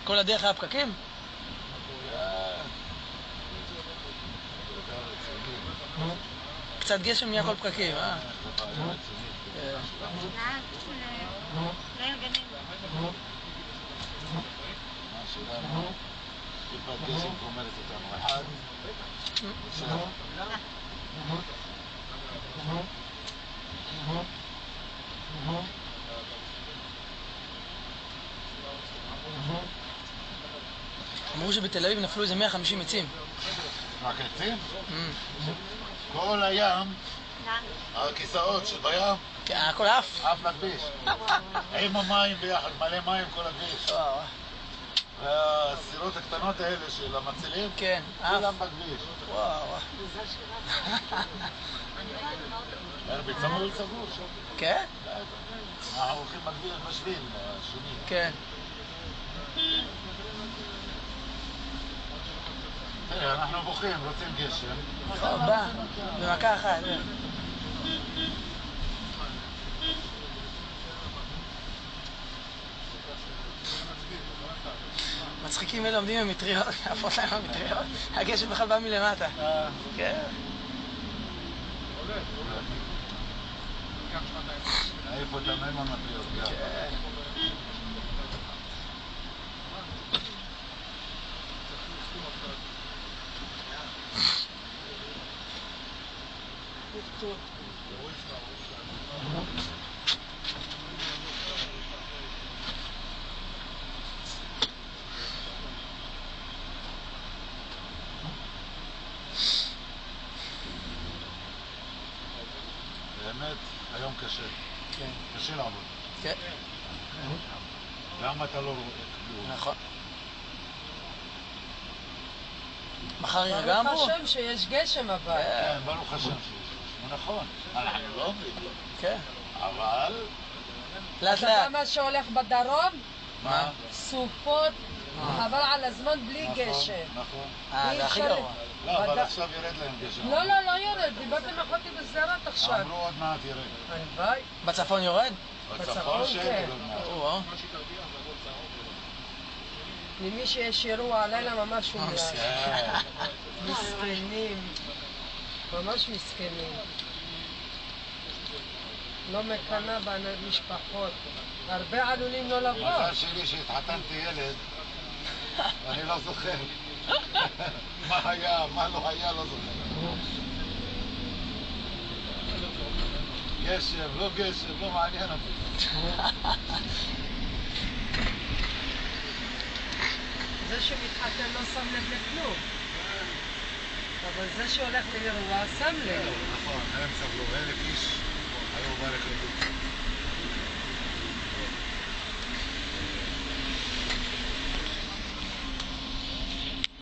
כל הדרך היה פקקים? קצת גשם נהיה כל פקקים, אה? טיפת גשם קומלת אותנו. אחד, אמרו שבתל אביב נפלו איזה 150 עצים. רק עצים? כל הים, הכיסאות שבים, הכל עף? עף לכביש. עם המים ביחד, מלא מים כל הכביש. והסירות הקטנות האלה של המצילים, כן, כולם בכביש. וואו. בצמוד סגור שם. כן? אנחנו הולכים בכביש בשביל השני. כן. אנחנו בוכים, רוצים גשם. טוב, בא, במכה אחת. מצחיקים אלה עומדים עם מטריות, עפות להם המטריות. הגשם בכלל בא מלמטה. כן. איפה אתה מהם המטריות? כן. באמת, היום קשה. כן. קשה לעבוד. כן. למה אתה לא רואה? נכון. מחר ירגע ברוך אמרו? השם שיש גשם אבל. כן, ברוך השם שיש. נכון. אנחנו לא אומרים לו. כן. אבל... לאט אתה יודע לאט. מה שהולך בדרום? מה? סופות, חבל על הזמן בלי גשם. נכון. זה הכי גרוע. לא, אבל עכשיו ירד להם גשם. לא יורד, דיברתי עם אחותי בשדרות עכשיו. אמרו עוד מעט ירד. הלוואי. בצפון יורד? בצפון כן. עוד מעט. למי שיש אירוע הלילה ממש אומלל. מסכנים. ממש מסכנים. לא מקנה במשפחות. הרבה עלולים לא לבוא. מזל שלי שהתחתנתי ילד, ואני לא זוכר. מה היה, מה לא היה, לא זוכר. גשם, לא גשם, לא מעניין אותי. זה שמתחתן לא שם לב לכלום. אבל זה שהולך לאירוע שם לב. נכון, הם סבלו, 1,000 איש היו ברכב.